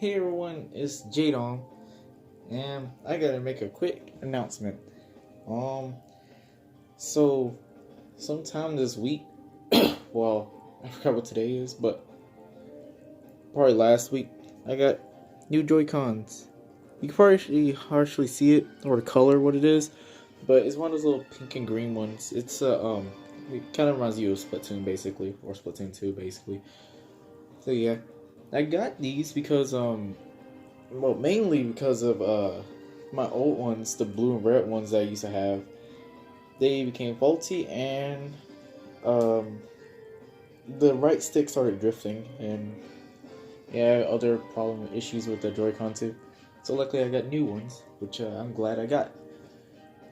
Hey everyone, it's Jadon, and I gotta make a quick announcement. Um, so sometime this week, well, I forgot what today is, but probably last week, I got new Joy-Cons. You can partially see it or the color what it is, but it's one of those little pink and green ones. It kind of reminds you of Splatoon basically, or Splatoon 2 basically. So yeah, I got these because well, mainly because of my old ones, the blue and red ones that I used to have. They became faulty, and um, the right stick started drifting, and yeah, other problem issues with the Joy-Con too. So luckily, I got new ones, which I'm glad I got,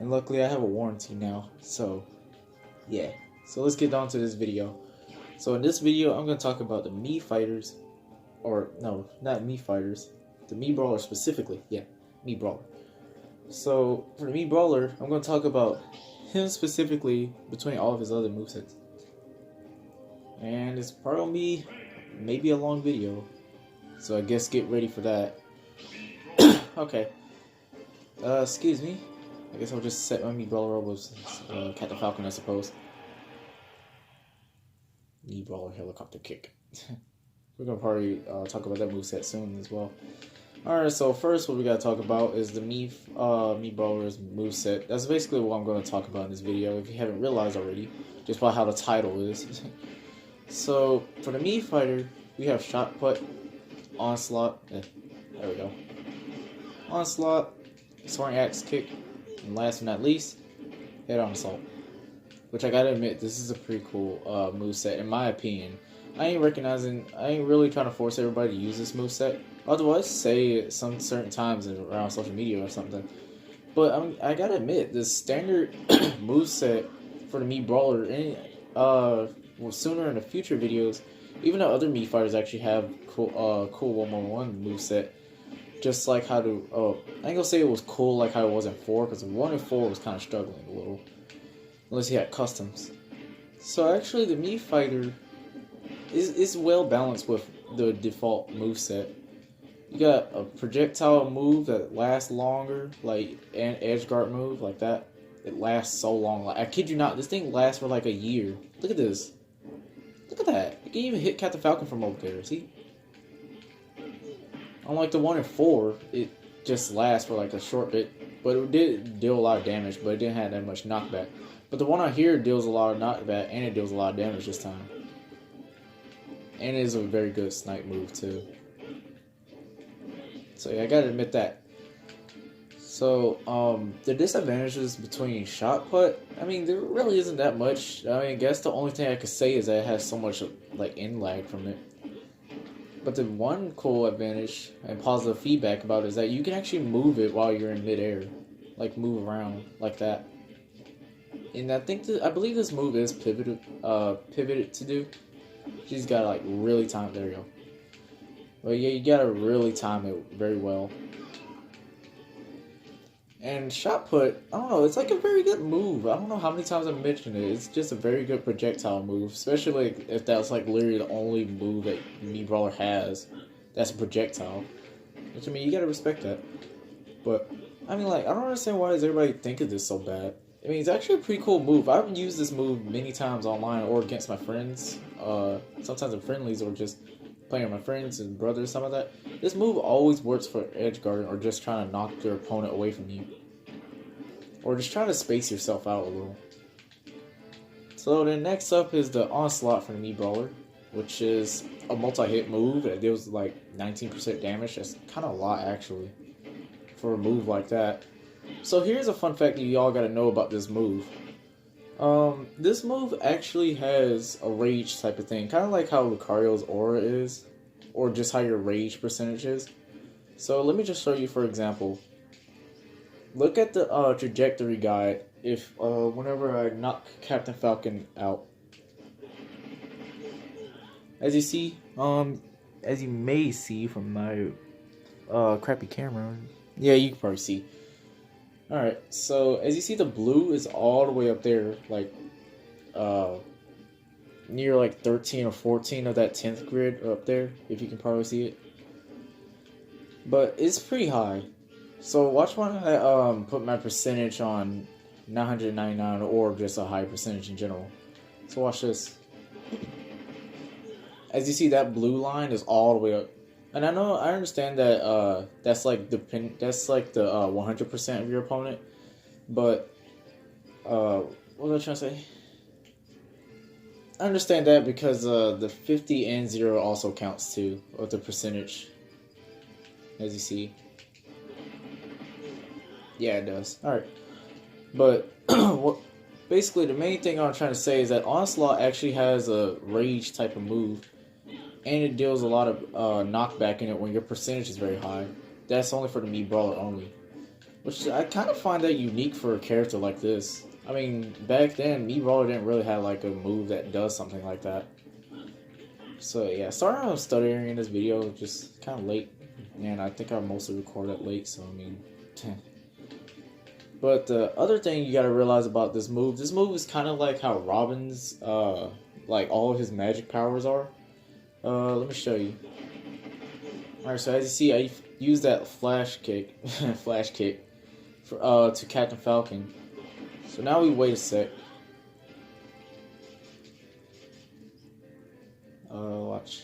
and luckily I have a warranty now. So yeah, so let's get down to this video. So in this video, I'm gonna talk about the Mii fighters, or no, not Mii fighters. The Mii Brawler specifically, yeah, Mii Brawler. So, for the Mii Brawler, I'm going to talk about him specifically between all of his other movesets. And it's probably going to be maybe a long video, so I guess get ready for that. Okay, excuse me. I guess I'll just set my Mii Brawler up with Captain Falcon, I suppose. Mii Brawler helicopter kick. We're going to probably talk about that moveset soon as well. Alright, so first what we gotta talk about is the Mii Brawler's moveset. That's basically what I'm going to talk about in this video, if you haven't realized already, just by how the title is. So, for the Mii fighter, we have Shot Put, Onslaught, there we go, Onslaught, Soaring Axe Kick, and last but not least, Head On Assault. Which I gotta admit, this is a pretty cool moveset, in my opinion. I ain't really trying to force everybody to use this moveset. Although I say it some certain times around social media or something. But I gotta admit, the standard moveset for the Mii Brawler, well, sooner in the future videos, even though other Mii fighters actually have cool 1-1-1 moveset, just like how to, I ain't gonna say it was cool like how it was in 4, because 1 and 4 was kind of struggling a little. Unless you had customs. So actually the Mii fighter is well balanced with the default moveset. You got a projectile move that lasts longer, like an edge guard move like that. It lasts so long. Like, I kid you not, this thing lasts for like a year. Look at this. Look at that. You can even hit Captain Falcon from over there. See? Unlike the 1 and 4, it just lasts for like a short bit, but it did deal a lot of damage, but it didn't have that much knockback. But the one out here deals a lot of knockback, and it deals a lot of damage this time. And it is a very good snipe move too. So yeah, I gotta admit that. So, the disadvantages between Shot Put, I mean, there really isn't that much. I guess the only thing I could say is that it has so much, like, in lag from it. But the one cool advantage and positive feedback about it is that you can actually move it while you're in midair. Like, move around like that. And I believe this move is pivoted to do. She's got like really time. There you go. But yeah, you gotta really time it very well. And Shot Put, I don't know, it's like a very good move. I don't know how many times I've mentioned it. It's just a very good projectile move, especially like, if that's like literally the only move that Mii Brawler has that's a projectile. Which, I mean, you gotta respect that. But I mean, like, I don't understand why does everybody think of this so bad. I mean, it's actually a pretty cool move. I've used this move many times online or against my friends. Sometimes in friendlies or just playing with my friends and brothers, some of that. This move always works for edge guarding or just trying to knock your opponent away from you. Or just trying to space yourself out a little. So then next up is the Onslaught from the Mii Brawler, which is a multi-hit move that deals like 19% damage. That's kind of a lot actually for a move like that. So here's a fun fact that you all gotta know about this move. This move actually has a rage type of thing, kind of like how Lucario's aura is, or just how your rage percentage is. So let me just show you, for example. Look at the trajectory guide if whenever I knock Captain Falcon out. As you see, as you may see from my crappy camera, yeah, you can probably see. Alright, so as you see, the blue is all the way up there, like near like 13 or 14 of that 10th grid up there, if you can probably see it. but it's pretty high. So watch when I put my percentage on 999 or just a high percentage in general. So watch this. As you see, that blue line is all the way up. And I understand that that's like the 100% of your opponent, but what was I trying to say? I understand that because the 50 and 0 also counts too, with the percentage. As you see, yeah, it does. All right, but basically the main thing I'm trying to say is that Onslaught actually has a rage type of move. And it deals a lot of knockback in it when your percentage is very high. That's only for the Mii Brawler only. Which I kind of find that unique for a character like this. I mean, back then, Mii Brawler didn't really have like a move that does something like that. So yeah, sorry I'm stuttering in this video, just kind of late. And I think I mostly recorded late, so I mean... But the other thing you gotta realize about this move is kind of like how Robin's, like all of his magic powers are. Let me show you. Alright, so as you see, I used that flash kick, for, to Captain Falcon. So now we wait a sec. Watch.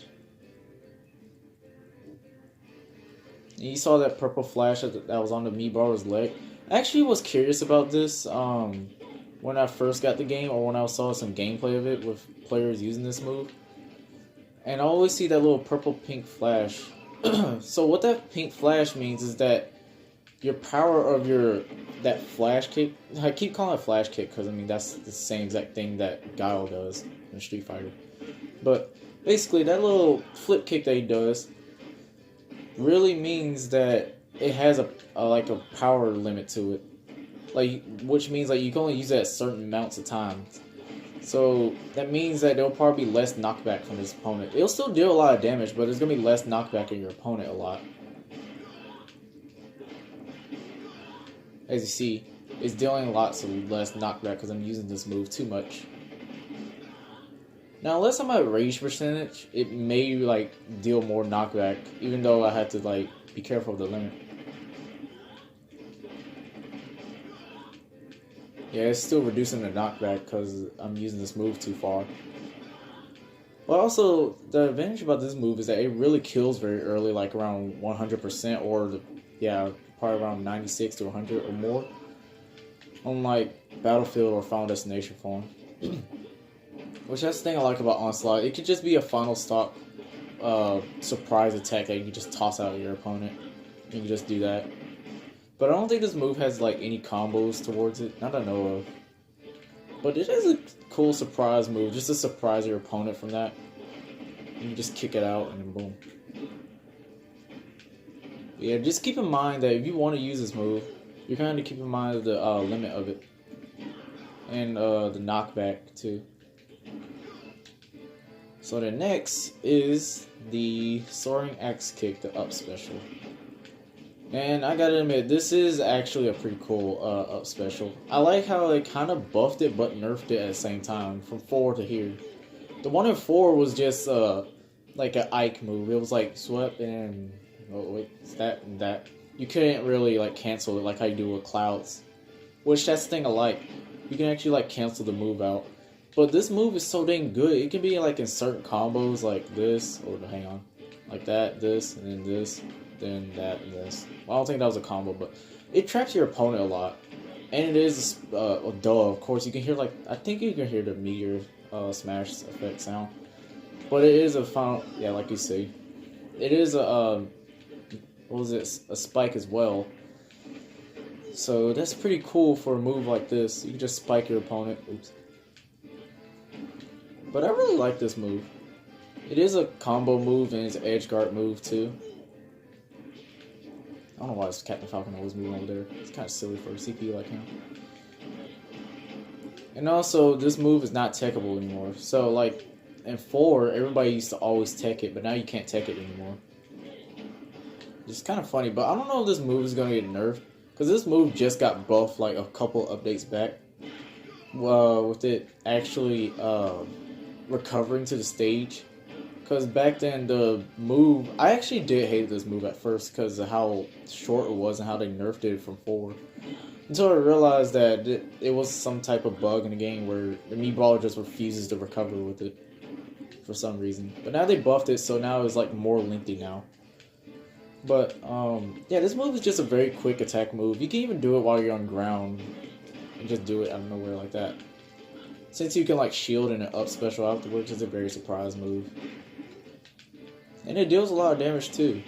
And you saw that purple flash that was on the Mii Brawler's leg. I actually was curious about this, when I first got the game, or when I saw some gameplay of it with players using this move. And I always see that little purple-pink flash. So what that pink flash means is that your power of that flash kick... I keep calling it flash kick because, I mean, that's the same exact thing that Guile does in Street Fighter. But basically, that little flip kick that he does really means that it has a power limit to it. Like, which means like you can only use it at certain amounts of times. So that means that there'll probably be less knockback from his opponent. It'll still deal a lot of damage, but there's going to be less knockback in your opponent a lot. As you see, it's dealing lots of less knockback because I'm using this move too much. Now, unless I'm at rage percentage, it may like deal more knockback, even though I have to like be careful of the limit. Yeah, it's still reducing the knockback because I'm using this move too far. But also, the advantage about this move is that it really kills very early, like around 100% or, probably around 96 to 100 or more. Unlike Battlefield or Final Destination form. Which that's the thing I like about Onslaught. It could just be a final stop surprise attack that you can just toss out at your opponent. You can just do that. But I don't think this move has like any combos towards it. Not that I know of. But it is a cool surprise move, just to surprise your opponent from that. You can just kick it out and then boom. Yeah, just keep in mind that if you want to use this move, you're kind of keep in mind the limit of it. And the knockback too. So the next is the Soaring Axe Kick, the up special. And I gotta admit, this is actually a pretty cool up special. I like how they kind of buffed it but nerfed it at the same time, from 4 to here. The one in 4 was just like an Ike move. It was like swept and it's that and that. You couldn't really like cancel it like how you do with Clouds, which that's the thing I like. You can actually like cancel the move out. But this move is so dang good. It can be like in certain combos like this, or hang on, like that, this, and then this. Then that and this. Well, I don't think that was a combo, but it traps your opponent a lot. And it is, of course, you can hear, like, I think you can hear the meteor smash effect sound. But it is a final, yeah, like you see. It is a, what was it, a spike as well. So that's pretty cool for a move like this. You can just spike your opponent. Oops. But I really like this move. It is a combo move and it's an edge guard move too. I don't know why this Captain Falcon always moving over there. It's kind of silly for a CPU like him. And also, this move is not techable anymore. So, like, in 4, everybody used to always tech it, but now you can't tech it anymore. It's kind of funny, but I don't know if this move is going to get nerfed. Because this move just got buffed, like, a couple updates back. With it actually recovering to the stage. Because back then, the move... I actually did hate this move at first because of how short it was and how they nerfed it from 4. Until I realized that it was some type of bug in the game where the Mii Brawler just refuses to recover with it. For some reason. But now they buffed it, so now it's like more lengthy now. But, yeah, this move is just a very quick attack move. You can even do it while you're on ground. And just do it out of nowhere like that. Since you can, like, shield and up special afterwards, it's a very surprise move. And it deals a lot of damage, too.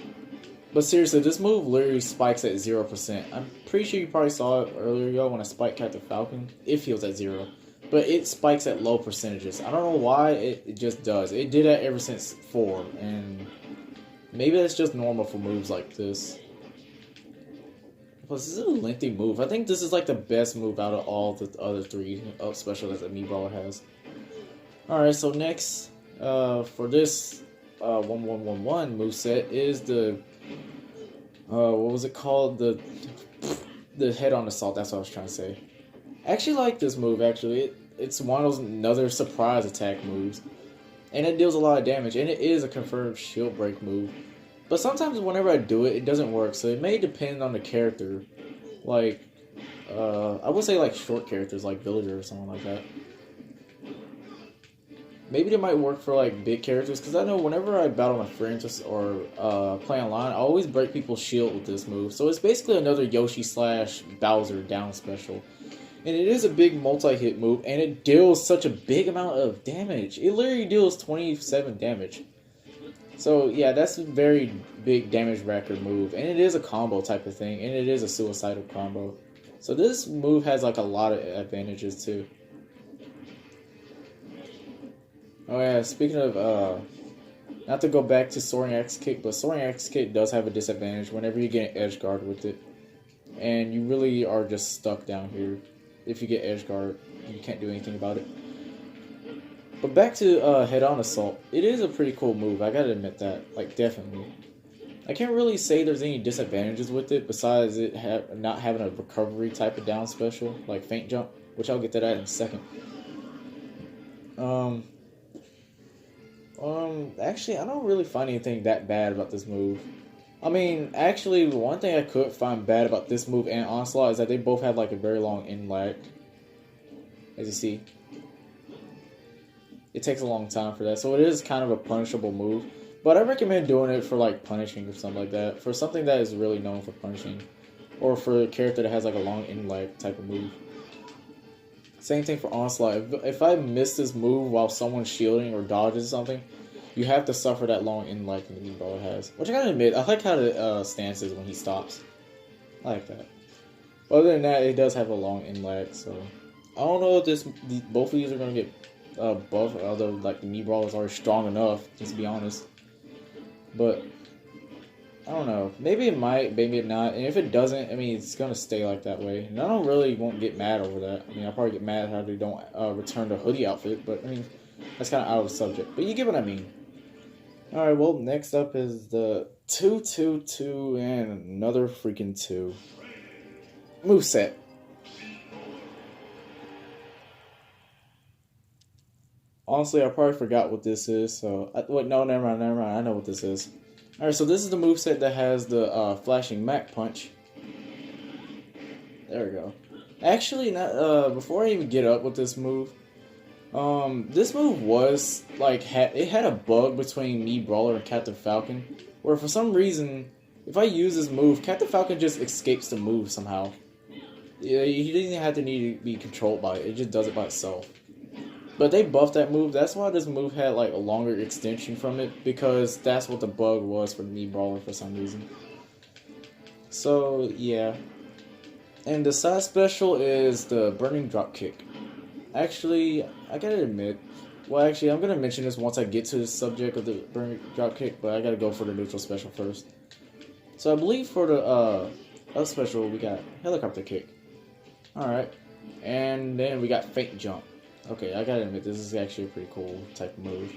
But seriously, this move literally spikes at 0%. I'm pretty sure you probably saw it earlier, y'all, when I spiked Captain Falcon. It feels at 0. But it spikes at low percentages. I don't know why, it just does. It did that ever since 4, and maybe that's just normal for moves like this. Plus, this is a lengthy move. I think this is like the best move out of all the other 3 up special that the Mii Brawler has. Alright, so next, for this 1111 moveset is the, what was it called? The head-on assault, that's what I was trying to say. I actually like this move, actually. It's one of those another surprise attack moves. And it deals a lot of damage, and it is a confirmed shield break move. But sometimes whenever I do it, it doesn't work, so it may depend on the character. Like, I would say like short characters, like Villager or something like that. Maybe it might work for like big characters, because I know whenever I battle my friends or play online, I always break people's shield with this move. So it's basically another Yoshi / Bowser down special. And it is a big multi-hit move, and it deals such a big amount of damage. It literally deals 27 damage. So yeah, that's a very big damage racker move, and it is a combo type of thing, and it is a suicidal combo. So this move has like a lot of advantages too. Oh yeah, speaking of, not to go back to Soaring X Kick, but Soaring X Kick does have a disadvantage whenever you get an edge guard with it. And you really are just stuck down here. If you get edge guard, you can't do anything about it. But back to head-on assault. It is a pretty cool move, I gotta admit that. Like, definitely. I can't really say there's any disadvantages with it besides it not having a recovery type of down special, like feint jump, which I'll get to that in a second. Actually, I don't really find anything that bad about this move. I mean, actually, one thing I could find bad about this move and Onslaught is that they both have like a very long end lag. As you see. It takes a long time for that, so it is kind of a punishable move. But I recommend doing it for like punishing or something like that. For something that is really known for punishing. Or for a character that has like a long end lag type of move. Same thing for Onslaught. If I miss this move while someone's shielding or dodges something, you have to suffer that long end lag that the Mii Brawler has. Which I gotta admit, I like how the stance is when he stops. I like that. Other than that, it does have a long end lag, so I don't know if both of these are gonna get buffed, although like the Mii Brawler is already strong enough, just to be honest. But I don't know. Maybe it might, maybe it not. And if it doesn't, I mean, it's gonna stay like that way. And I don't really won't get mad over that. I mean, I'll probably get mad how they don't return the hoodie outfit, but I mean, that's kind of out of the subject. But you get what I mean. All right. Well, next up is the 2-2-2 and another freaking 2 moveset. Honestly, I probably forgot what this is. So, wait, no, never mind. I know what this is. Alright, so this is the moveset that has the flashing Mach punch. There we go. Actually, before I even get up with this move, this move was, like, it had a bug between Mii Brawler and Captain Falcon, where for some reason, if I use this move, Captain Falcon just escapes the move somehow. Yeah, he doesn't have to need to be controlled by it, it just does it by itself. But they buffed that move. That's why this move had like a longer extension from it, because that's what the bug was for Mii Brawler for some reason. So yeah, and the side special is the burning drop kick. Actually, I gotta admit, well, actually, I'm gonna mention this once I get to the subject of the burning drop kick, but I gotta go for the neutral special first. So I believe for the up special we got helicopter kick. All right, and then we got feint jump. Okay, I gotta admit, this is actually a pretty cool type of move.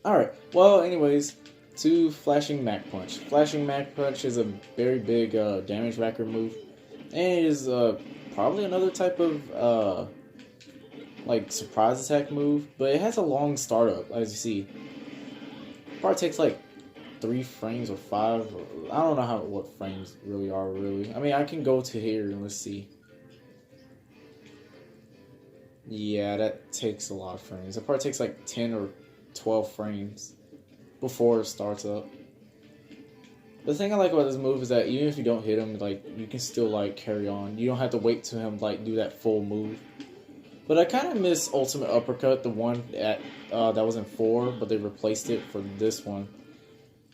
Alright, well, anyways, to Flashing Mach Punch. Flashing Mach Punch is a very big damage racker move. And it is probably another type of like surprise attack move, but it has a long startup, as you see. Probably takes like 3 frames or 5. Or, I don't know what frames really are really. I mean, I can go to here and let's see. Yeah, that takes a lot of frames. It probably takes like 10 or 12 frames before it starts up. The thing I like about this move is that even if you don't hit him, like, you can still like carry on. You don't have to wait to him like do that full move. But I kind of miss Ultimate Uppercut, the one that was in 4, but they replaced it for this one.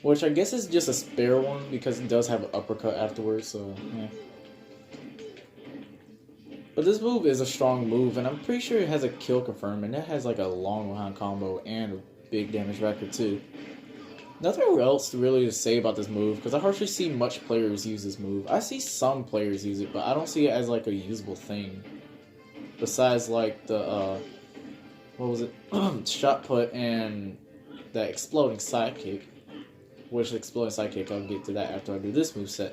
Which I guess is just a spare one because it does have an uppercut afterwards, so yeah. But this move is a strong move, and I'm pretty sure it has a kill confirm, and it has like a long round combo and a big damage record too. Nothing else really to say about this move, because I hardly see much players use this move. I see some players use it, but I don't see it as like a usable thing. Besides like the, what was it, shot put and that exploding sidekick. Which exploding sidekick, I'll get to that after I do this moveset.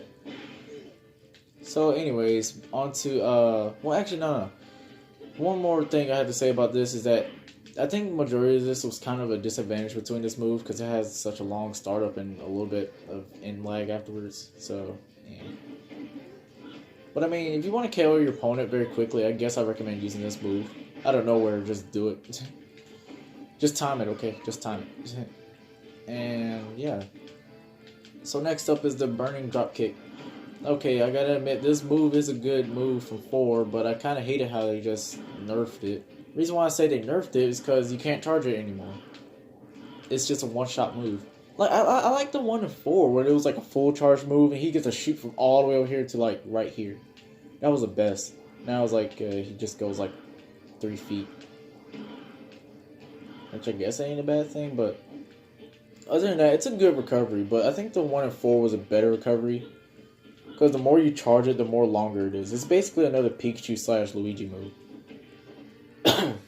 So anyways, on to, well actually no. One more thing I have to say about this is that I think the majority of this was kind of a disadvantage between this move because it has such a long startup and a little bit of end lag afterwards, so yeah. But I mean, if you want to KO your opponent very quickly, I guess I recommend using this move. Out of nowhere, just do it. Just time it, okay? Just time it. And yeah. So next up is the burning dropkick. Okay, I gotta admit, this move is a good move from 4, but I kind of hated how they just nerfed it. The reason why I say they nerfed it is because you can't charge it anymore. It's just a one-shot move. Like I like the one in 4 where it was like a full charge move and he gets to shoot from all the way over here to like right here. That was the best. Now it's like he just goes like 3 feet, which I guess ain't a bad thing. But other than that, it's a good recovery. But I think the one in 4 was a better recovery because the more you charge it, the more longer it is. It's basically another Pikachu / Luigi move.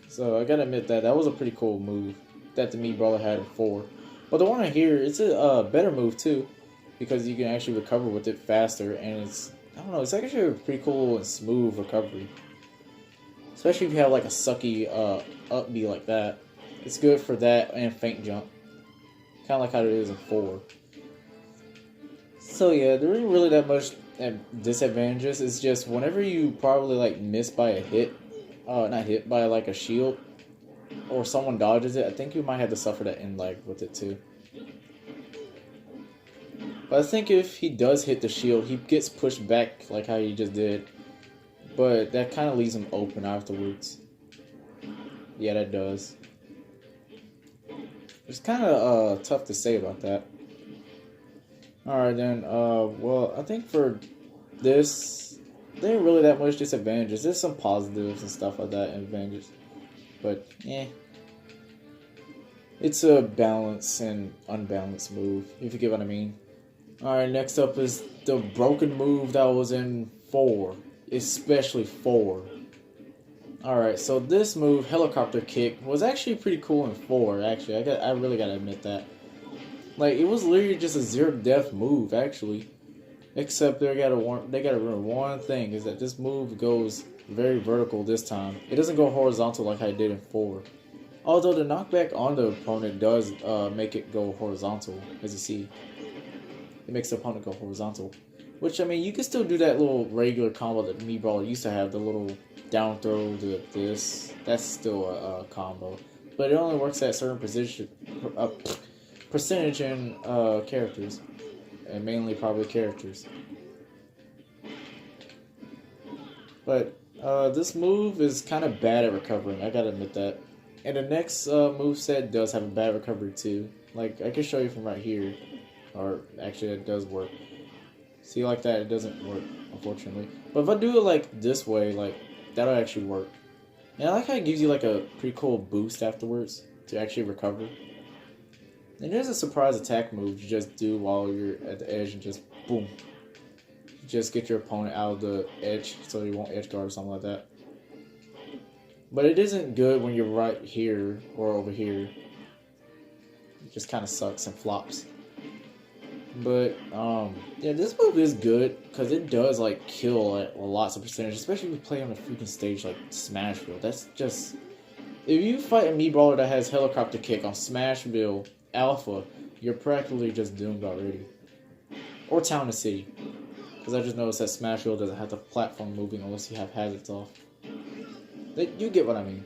So I gotta admit that was a pretty cool move that the Mii Brawler had in 4. But the one in here, it's a better move too, because you can actually recover with it faster, and it's, I don't know, it's actually a pretty cool and smooth recovery. Especially if you have like a sucky up B like that. It's good for that and feint jump. Kind of like how it is in 4. So yeah, there isn't really that much disadvantages. It's just whenever you probably like miss by a hit, not hit, by like a shield, or someone dodges it, I think you might have to suffer that end lag with it too. But I think if he does hit the shield, he gets pushed back like how he just did. But that kind of leaves him open afterwards. Yeah, that does. It's kind of tough to say about that. Alright then, well, I think for this, there ain't really that much disadvantages. There's some positives and stuff like that, and advantages. But, eh. It's a balanced and unbalanced move, if you get what I mean. Alright, next up is the broken move that was in 4. Especially 4. Alright, so this move, Helicopter Kick, was actually pretty cool in 4, actually. I really gotta admit that. Like, it was literally just a zero-death move, actually. Except they gotta remember one thing, is that this move goes very vertical this time. It doesn't go horizontal like I did in 4. Although the knockback on the opponent does make it go horizontal, as you see. It makes the opponent go horizontal. Which, I mean, you can still do that little regular combo that Mii Brawler used to have, the little down throw to this. That's still a combo. But it only works at certain percentage in characters. And mainly probably characters. But this move is kind of bad at recovering, I gotta admit that. And the next moveset does have a bad recovery too. Like, I can show you from right here. Or, actually, it does work. See, like that, it doesn't work, unfortunately. But if I do it like this way, like, that'll actually work. And I like how it gives you like a pretty cool boost afterwards to actually recover. And there's a surprise attack move you just do while you're at the edge and just boom. Just get your opponent out of the edge so you won't edge guard or something like that. But it isn't good when you're right here or over here. It just kind of sucks and flops. But, yeah, this move is good because it does, like, kill at lots of percentage, especially if you play on a freaking stage like Smashville. That's just if you fight a Mii Brawler that has Helicopter Kick on Smashville Alpha, you're practically just doomed already. Or Town and City. Because I just noticed that Smashville doesn't have the platform moving unless you have hazards off. You get what I mean.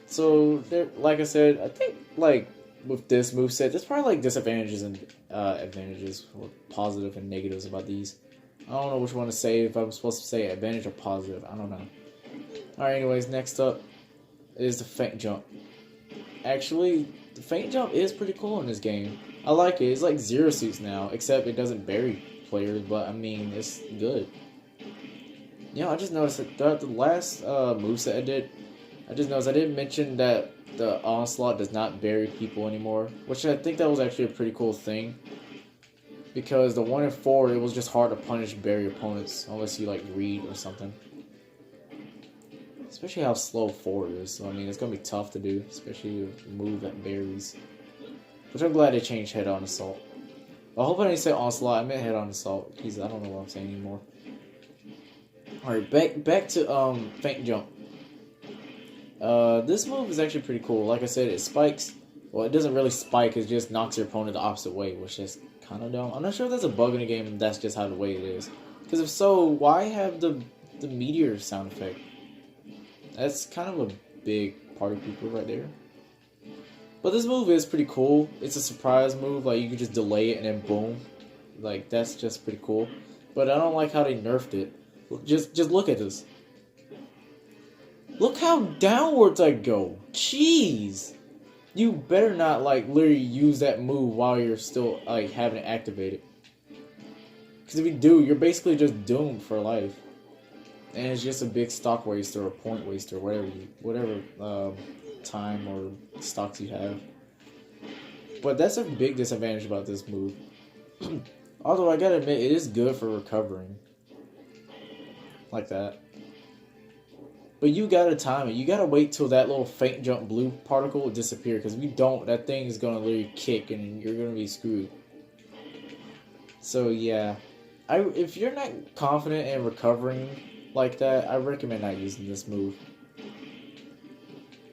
So, there, like I said, I think, like, with this moveset, there's probably, like, disadvantages and advantages, or positive and negatives about these. I don't know which one to say, if I'm supposed to say advantage or positive, I don't know. Alright, anyways, next up is the Feint Jump. Actually, the Feint Jump is pretty cool in this game. I like it. It's like Zero Suits now, except it doesn't bury players, but I mean, it's good. You know, I just noticed that throughout the last moveset I did, I just noticed I didn't mention that the Onslaught does not bury people anymore, which I think that was actually a pretty cool thing. Because the 1 in 4, it was just hard to punish bury opponents unless you like read or something. Especially how slow 4 is, so I mean it's gonna be tough to do, especially with a move that buries. Which I'm glad they changed Head-On Assault. I hope I didn't say Onslaught, I meant Head-On Assault. Jeez, I don't know what I'm saying anymore. Alright, back to Feint Jump. This move is actually pretty cool. Like I said, it spikes. Well, it doesn't really spike, it just knocks your opponent the opposite way, which is kind of dumb. I'm not sure if that's a bug in the game and that's just how the way it is. Because if so, why have the meteor sound effect? That's kind of a big party pooper right there. But this move is pretty cool. It's a surprise move, like you can just delay it and then boom. Like that's just pretty cool. But I don't like how they nerfed it. Just look at this. Look how downwards I go. Jeez. You better not like literally use that move while you're still like having it activated. Because if you do, you're basically just doomed for life. And it's just a big stock waster or point waster, whatever time or stocks you have. But that's a big disadvantage about this move. Although I gotta admit, it is good for recovering. Like that. But you gotta time it. You gotta wait till that little Feint Jump blue particle will disappear. Because if you don't, that thing is gonna literally kick and you're gonna be screwed. So yeah. If you're not confident in recovering like that, I recommend not using this move.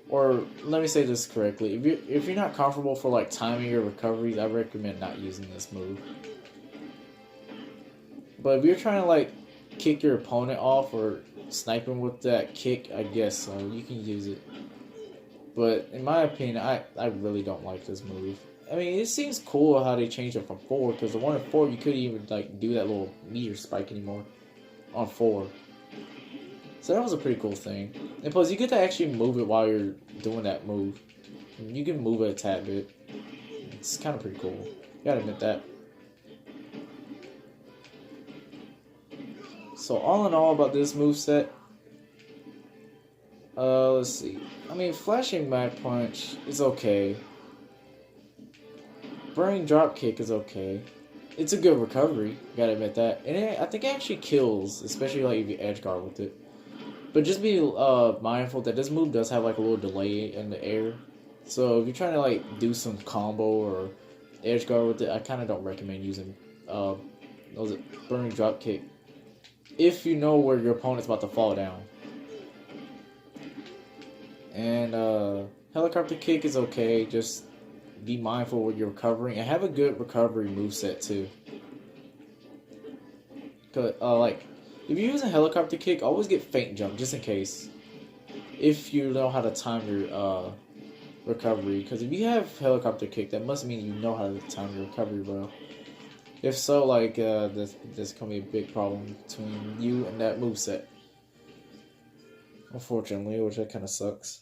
Or let me say this correctly: if you're not comfortable for like timing your recoveries, I recommend not using this move. But if you're trying to like kick your opponent off or snipe him with that kick, I guess so. You can use it. But in my opinion, I really don't like this move. I mean, it seems cool how they changed it from 4, because the 1 in 4 you couldn't even like do that little meteor spike anymore on 4. So that was a pretty cool thing. And plus, you get to actually move it while you're doing that move. You can move it a tad bit. It's kind of pretty cool. You gotta admit that. So all in all about this moveset, let's see. I mean, Flashing Mach Punch is okay. Burning Drop Kick is okay. It's a good recovery, gotta admit that. And I think it actually kills, especially like if you edge guard with it. But just be mindful that this move does have like a little delay in the air. So if you're trying to like do some combo or edge guard with it, I kind of don't recommend using Burning Drop Kick if you know where your opponent's about to fall down. And Helicopter Kick is okay, just be mindful when you're recovering and have a good recovery moveset too. Cause like if you're using Helicopter Kick, always get Feint Jump just in case. If you know how to time your recovery, because if you have Helicopter Kick, that must mean you know how to time your recovery well. If so, like there's gonna be a big problem between you and that moveset. Unfortunately, which that kind of sucks.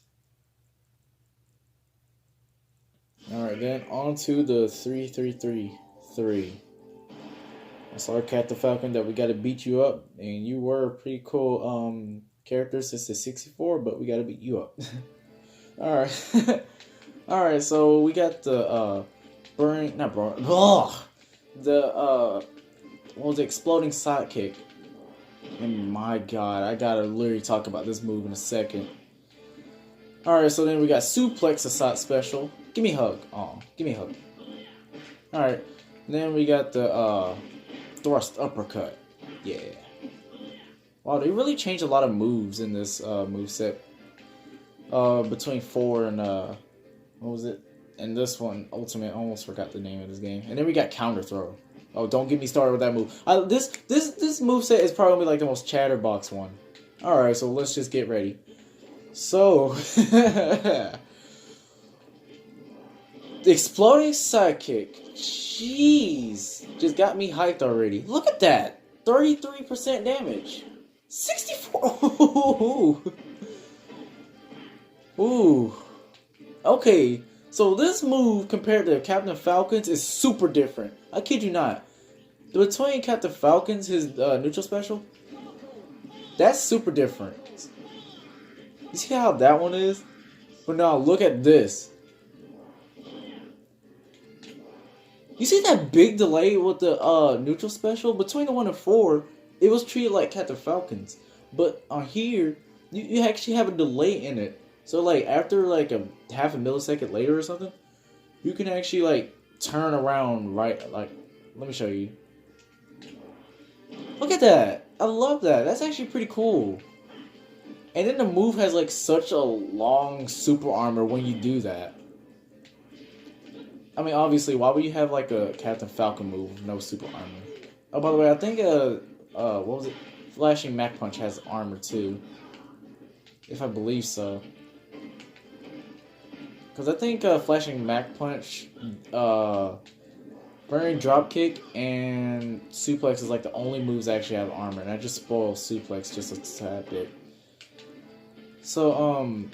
Alright, then on to the 3-3-3-3. I saw Cat the Falcon that we gotta beat you up, and you were a pretty cool character since the 64, but we gotta beat you up. Alright. Alright, so we got the exploding sidekick. And my god, I gotta literally talk about this move in a second. Alright, so then we got Suplex Assault Special. Give me a hug. Aw, give me a hug. Alright, then we got the Thrust Uppercut. Yeah. Wow, they really changed a lot of moves in this moveset. between 4 and what was it? And this one, Ultimate. I almost forgot the name of this game. And then we got Counter Throw. Oh, don't get me started with that move. This moveset is probably like the most chatterbox one. Alright, so let's just get ready. So, the Exploding Sidekick. Jeez. Just got me hyped already. Look at that. 33% damage. 64. Ooh. Okay. So this move compared to Captain Falcon's is super different. I kid you not. Between Captain Falcon's, his neutral special, that's super different. You see how that one is? But now look at this. You see that big delay with the neutral special? Between the 1 and 4, it was treated like Captain Falcon's. But on here, you actually have a delay in it. So like after like a half a millisecond later or something, you can actually like turn around right, like, let me show you. Look at that. I love that. That's actually pretty cool. And then the move has like such a long super armor when you do that. I mean, obviously, why would you have like a Captain Falcon move with no super armor? Oh, by the way, I think what was it? Flashing Mach Punch has armor too. If I believe so. Because I think Flashing Mach Punch, Burning Dropkick, and Suplex is like the only moves that actually have armor. And I just spoiled Suplex just a tad bit. So,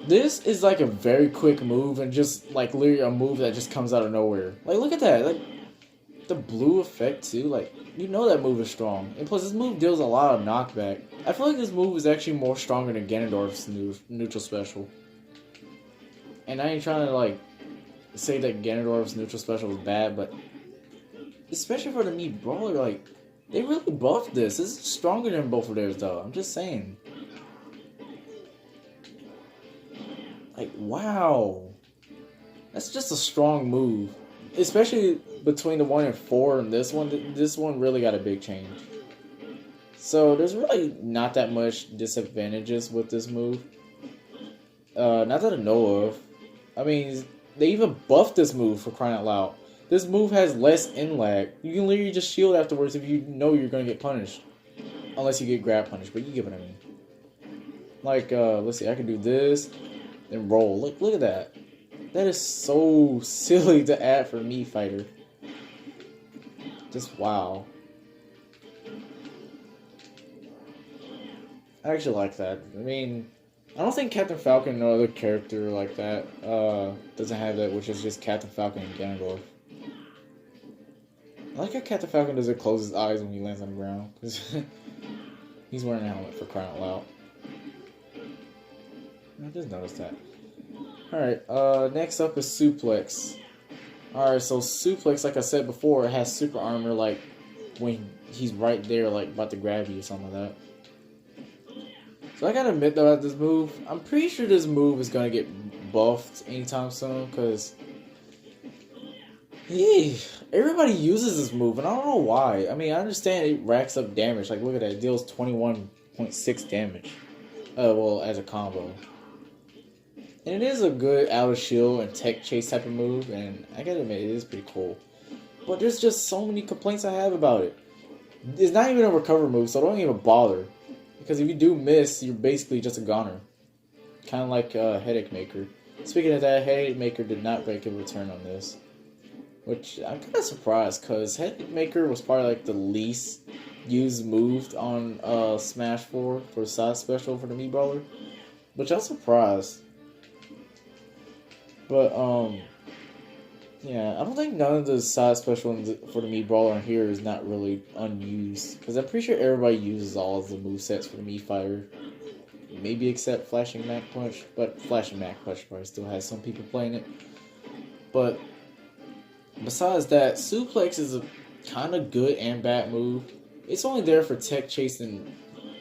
this is like a very quick move and just like literally a move that just comes out of nowhere. Like, look at that. Like, the blue effect too. Like, you know that move is strong. And plus, this move deals a lot of knockback. I feel like this move is actually more stronger than Ganondorf's neutral special. And I ain't trying to like say that Ganondorf's neutral special is bad, but especially for the Mii Brawler, like, they really buffed this. This is stronger than both of theirs though. I'm just saying. Like, wow. That's just a strong move. Especially between the 1 and 4 and this one really got a big change. So there's really not that much disadvantages with this move. Not that I know of. I mean, they even buffed this move, for crying out loud. This move has less in lag. You can literally just shield afterwards if you know you're gonna get punished. Unless you get grab punished, but you get what I mean. Like, let's see, I can do this, then roll. Look at that. That is so silly to add for a Mii fighter. Just wow. I actually like that. I mean, I don't think Captain Falcon, no other character like that, doesn't have that, which is just Captain Falcon and Ganondorf. I like how Captain Falcon doesn't close his eyes when he lands on the ground, because he's wearing a helmet, for crying out loud. I just noticed that. Alright, next up is Suplex. Alright, so Suplex, like I said before, it has super armor, like, when he's right there, like, about to grab you or something like that. So I gotta admit, though, about this move, I'm pretty sure this move is gonna get buffed anytime soon, because everybody uses this move, and I don't know why. I mean, I understand it racks up damage. Like, look at that, it deals 21.6 damage. Well, as a combo. And it is a good out of shield and tech chase type of move, and I gotta admit, it is pretty cool. But there's just so many complaints I have about it. It's not even a recover move, so don't even bother. Because if you do miss, you're basically just a goner. Kind of like Headache Maker. Speaking of that, Headache Maker did not break a return on this. Which, I'm kind of surprised, because Headache Maker was probably like the least used move on Smash 4 for side special for the Mii Brawler. Which I'm surprised. But, yeah, I don't think none of the side special for the Mii Brawler in here is not really unused. Because I'm pretty sure everybody uses all of the movesets for the Mii Fighter. Maybe except Flashing Mach Punch. But Flashing Mach Punch probably still has some people playing it. But, besides that, Suplex is a kind of good and bad move. It's only there for tech chase and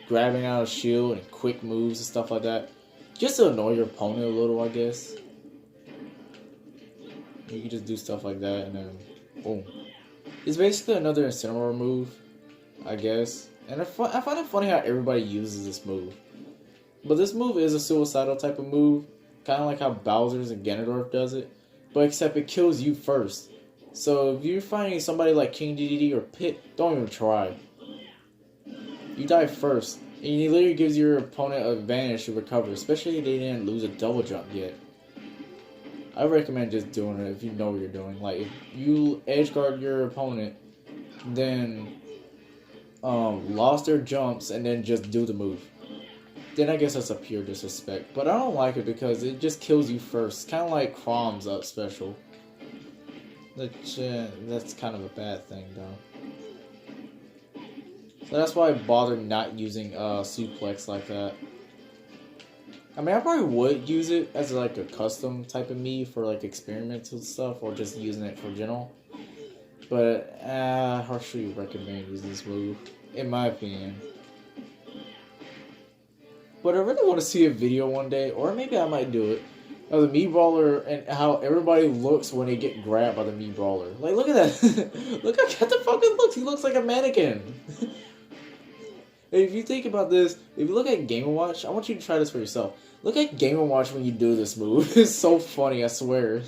grabbing out a shield and quick moves and stuff like that. Just to annoy your opponent a little, I guess. You can just do stuff like that and then boom. It's basically another Incineroar move, I guess. And I find it funny how everybody uses this move. But this move is a suicidal type of move, kind of like how Bowser's and Ganondorf does it, but except it kills you first. So if you're fighting somebody like King DDD or Pit, don't even try. You die first, and it literally gives your opponent an advantage to recover, especially if they didn't lose a double jump yet. I recommend just doing it if you know what you're doing. Like, if you edge guard your opponent, then lost their jumps, and then just do the move. Then I guess that's a pure disrespect. But I don't like it because it just kills you first. Kind of like Chrom's up special. That's kind of a bad thing, though. So that's why I bothered not using suplex like that. I mean, I probably would use it as like a custom type of me for like experimental stuff, or just using it for general. But I harshly recommend using this move, in my opinion. But I really want to see a video one day, or maybe I might do it, of the Mii Brawler and how everybody looks when they get grabbed by the Mii Brawler. Like, look at that. Look how the fucking looks. He looks like a mannequin. If you think about this, if you look at Game & Watch, I want you to try this for yourself. Look at Game & Watch when you do this move. It's so funny, I swear.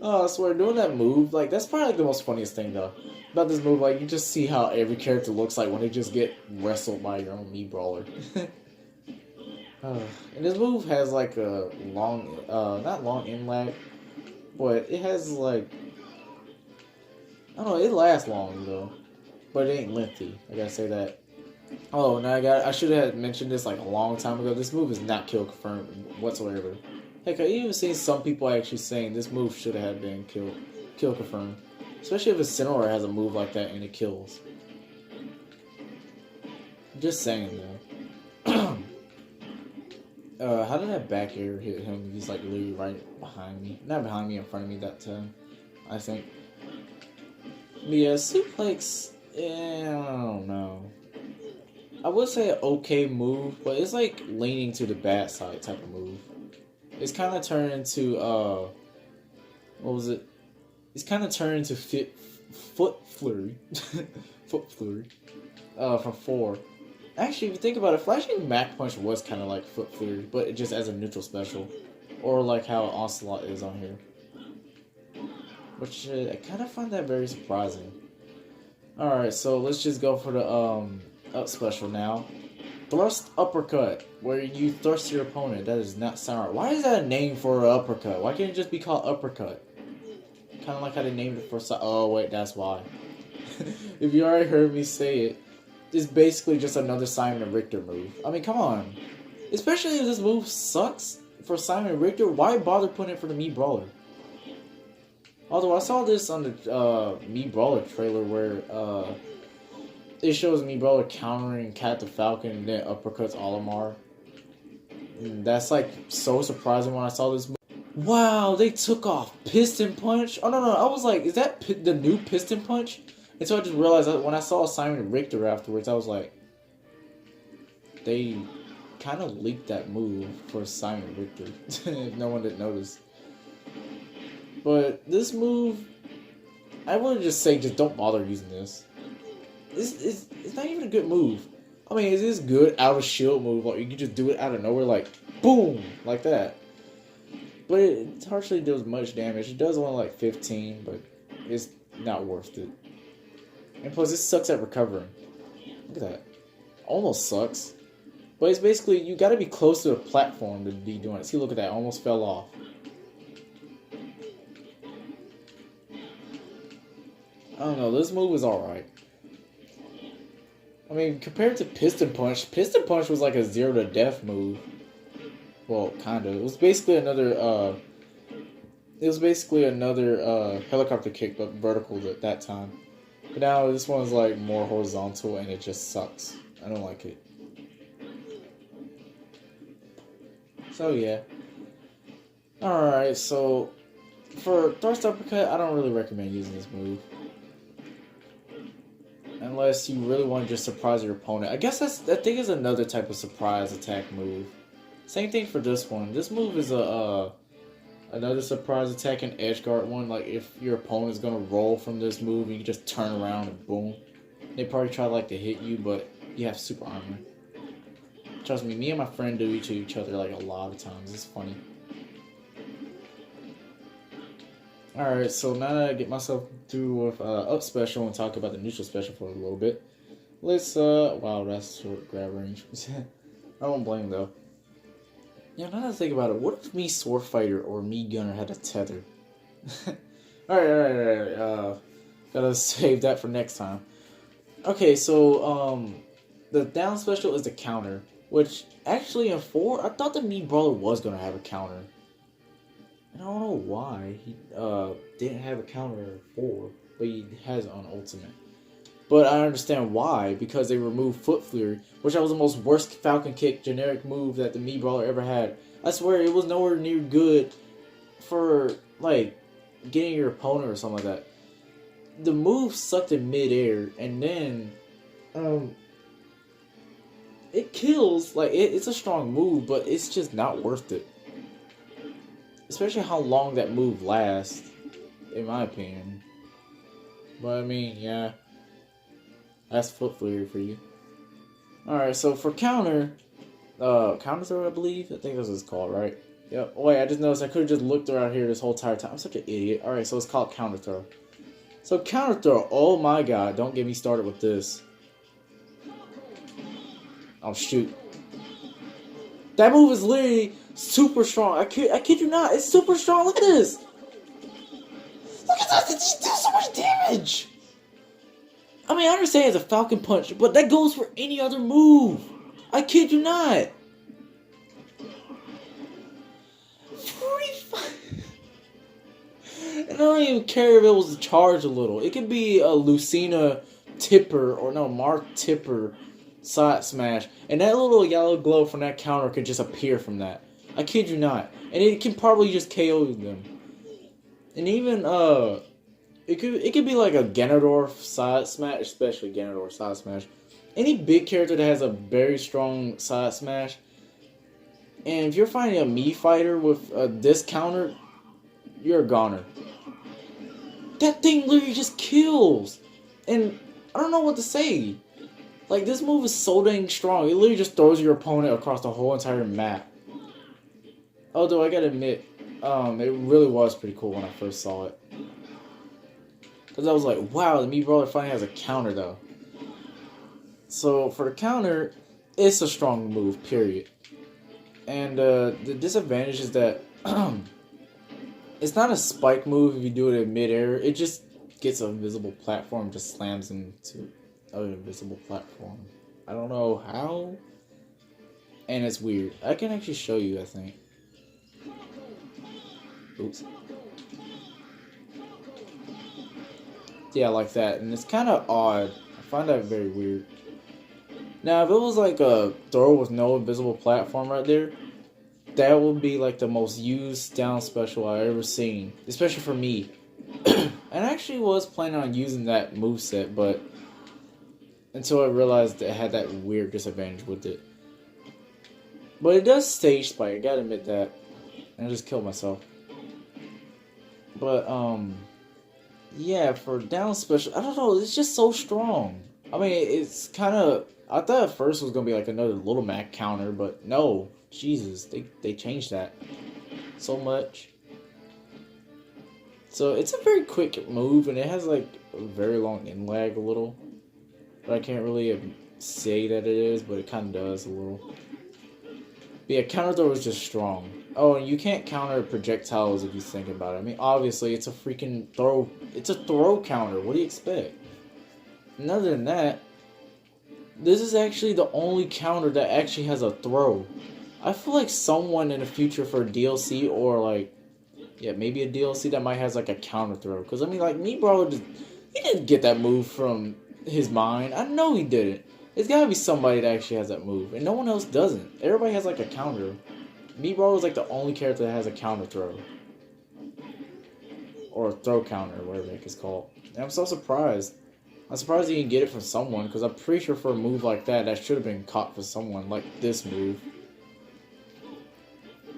Oh, I swear, doing that move, like, that's probably like the most funniest thing, though. About this move, like, you just see how every character looks like when they just get wrestled by your own Mii Brawler. And this move has like a long, not long end lag, but it has like, I don't know, it lasts long though, but it ain't lengthy. I gotta say that. Oh, now I should have mentioned this like a long time ago. This move is not kill confirmed whatsoever. Heck, I even seen some people actually saying this move should have been kill confirmed, especially if a Sinnoh has a move like that and it kills. Just saying though. How did that back air hit him? He's like literally right behind me. Not behind me, in front of me that time, I think. But yeah, suplex, I don't know. I would say an okay move, but it's like leaning to the bad side type of move. It's kind of turned into, what was it? It's kind of turned into foot flurry. Foot flurry. From 4. Actually, if you think about it, Flashing Mach Punch was kind of like Foot Flurry, but just as a neutral special. Or like how Onslaught is on here. Which, I kind of find that very surprising. Alright, so let's just go for the up special now. Thrust Uppercut, where you thrust your opponent. That does not sound right. Why is that a name for an uppercut? Why can't it just be called Uppercut? Kind of like how they named it for... Oh, wait, that's why. If you already heard me say it, it's basically just another Simon and Richter move. I mean, come on. Especially if this move sucks for Simon and Richter, why bother putting it for the Mii Brawler? Although I saw this on the Mii Brawler trailer where it shows Mii Brawler countering Cat the Falcon and then uppercuts Olimar. And that's like so surprising when I saw this move. Wow, they took off Piston Punch? Oh no, I was like, is that the new Piston Punch? And so I just realized that when I saw Simon and Richter afterwards, I was like, they kind of leaked that move for Simon and Richter. If no one didn't notice. But this move, I want to just say, just don't bother using this. It's not even a good move. I mean, it is good out of shield move. Like, you can just do it out of nowhere, like, boom, like that. But it hardly does much damage. It does only like 15, but it's not worth it. And plus, it sucks at recovering. Look at that. Almost sucks. But it's basically, you gotta be close to the platform to be doing it. See, look at that. Almost fell off. I don't know. This move is alright. I mean, compared to Piston Punch was like a 0 to death move. Well, kinda. It was basically another, helicopter kick, but vertical at that time. But now this one's like more horizontal and it just sucks. I don't like it. So yeah. Alright, so for Thrust Uppercut, I don't really recommend using this move. Unless you really want to just surprise your opponent. I guess that thing is another type of surprise attack move. Same thing for this one. This move is another surprise attack and edge guard one. Like if your opponent's gonna roll from this move, you can just turn around and boom. They probably try like to hit you, but you have super armor. Trust me, me and my friend do it to each other like a lot of times. It's funny. Alright, so now that I get myself through with up special and talk about the neutral special for a little bit, let's wow, that's short grab range. I don't blame though. Yeah, now that I think about it, what if me sword fighter or me gunner had a tether? Alright. Gotta save that for next time. Okay, so the down special is the counter, which actually in 4, I thought the Meat Brawler was gonna have a counter. And I don't know why he didn't have a counter in 4, but he has it on Ultimate. But I understand why, because they removed Foot Flurry, which was the most worst Falcon Kick generic move that the Meat Brawler ever had. I swear it was nowhere near good for like getting your opponent or something like that. The move sucked in midair, and then it kills. Like it's a strong move, but it's just not worth it. Especially how long that move lasts, in my opinion. But I mean, yeah, that's Foot Flurry for you. All right, so for counter throw, I believe. I think this is called, right? Yep. Oh, wait, I just noticed I could have just looked around here this whole entire time. I'm such an idiot. All right, so it's called counter throw. So counter throw, oh my god, don't get me started with this. Oh shoot. That move is literally super strong. I kid you not, it's super strong. Look at this. Look at that, it just does so much damage. I mean, I understand it's a Falcon Punch, but that goes for any other move. I kid you not. 45. And I don't even care if it was charged a little. It could be a Lucina Tipper, or no, Mark Tipper side smash. And that little yellow glow from that counter could just appear from that. I kid you not. And it can probably just KO them. And even, it could be like a Ganondorf side smash, especially Ganondorf side smash. Any big character that has a very strong side smash. And if you're fighting a Mii fighter with this counter, you're a goner. That thing literally just kills. And I don't know what to say. Like, this move is so dang strong. It literally just throws your opponent across the whole entire map. Although, I gotta admit, it really was pretty cool when I first saw it. Because I was like, wow, the Meat Brawler finally has a counter, though. So, for the counter, it's a strong move, period. And the disadvantage is that it's not a spike move if you do it in midair. It just gets an invisible platform, just slams into an invisible platform. I don't know how. And it's weird. I can actually show you, I think. Oops. Yeah, like that. And it's kind of odd. I find that very weird. Now, if it was like a throw with no invisible platform right there, that would be like the most used down special I've ever seen. Especially for me. And I actually was planning on using that moveset, but until I realized that it had that weird disadvantage with it. But it does stage spike, I gotta admit that. And I just killed myself. But, yeah, for down special, I don't know, it's just so strong. I mean, it's kind of, I thought at first it was going to be like another Little Mac counter, but no. Jesus, they changed that so much. So it's a very quick move, and it has like a very long in lag a little. But I can't really say that it is, but it kind of does a little. But yeah, counter throw is just strong. Oh, and you can't counter projectiles if you think about it. I mean, obviously, it's a freaking throw. It's a throw counter. What do you expect? And other than that, this is actually the only counter that actually has a throw. I feel like someone in the future for a DLC or like, yeah, maybe a DLC that might has like a counter throw. Because I mean, like, Meat Brawler, he didn't get that move from his mind. I know he didn't. It's gotta be somebody that actually has that move, and no one else doesn't. Everybody has like a counter. Meat Brawler is like the only character that has a counter throw, or a throw counter, whatever the heck it's called. And I'm so surprised. I'm surprised he didn't get it from someone, because I'm pretty sure for a move like that, that should have been caught for someone, like this move.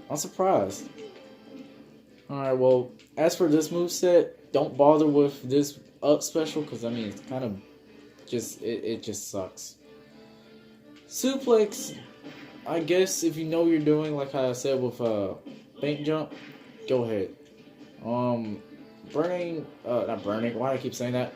I'm surprised. Alright, well, as for this moveset, don't bother with this up special, because I mean, it's kind of just, it just sucks. Suplex, I guess if you know what you're doing, like I said with bank jump, go ahead. Burning, not burning. Why do I keep saying that?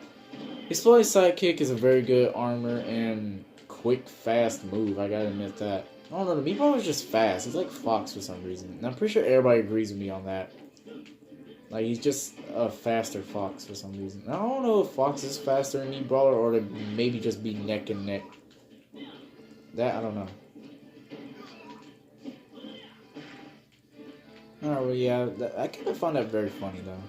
Exploding sidekick is a very good armor and quick, fast move. I gotta admit that. I don't know. The meatball is just fast. He's like Fox for some reason, and I'm pretty sure everybody agrees with me on that. Like he's just a faster Fox for some reason. I don't know if Fox is faster than me, Brawler, or to maybe just be neck and neck. That I don't know. Alright, well, yeah, I kind of found that very funny though.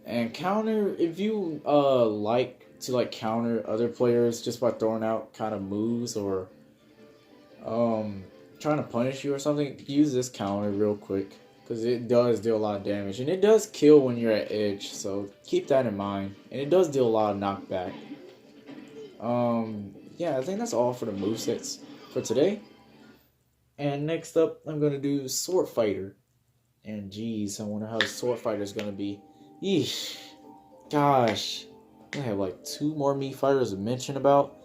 And counter, if you like to like counter other players just by throwing out kind of moves or trying to punish you or something, use this counter real quick because it does deal a lot of damage and it does kill when you're at edge, so keep that in mind. And it does deal a lot of knockback. Yeah, I think that's all for the movesets for today. And next up, I'm gonna do Sword Fighter. And geez, I wonder how the Sword Fighter is gonna be. Yeesh. Gosh. I have like 2 more Mii fighters to mention about.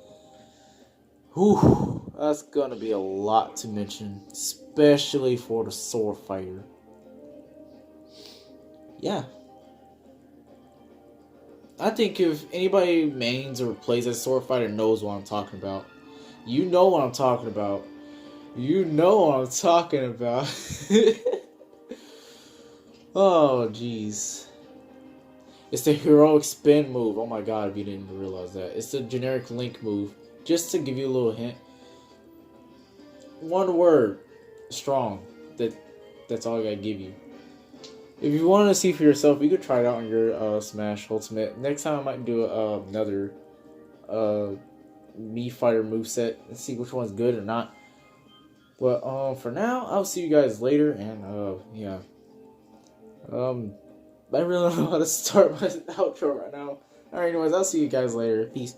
Whew. That's gonna be a lot to mention. Especially for the Sword Fighter. Yeah. I think if anybody mains or plays as Sword Fighter knows what I'm talking about. You know what I'm talking about. You know what I'm talking about. Oh, jeez. It's the heroic spin move. Oh my god, if you didn't realize that. It's the generic Link move. Just to give you a little hint. 1 word. Strong. That's all I gotta give you. If you want to see for yourself, you could try it out on your Smash Ultimate. Next time I might do another Mii Fighter moveset and see which one's good or not. But for now, I'll see you guys later, and yeah. I really don't know how to start my outro right now. Alright, anyways, I'll see you guys later. Peace.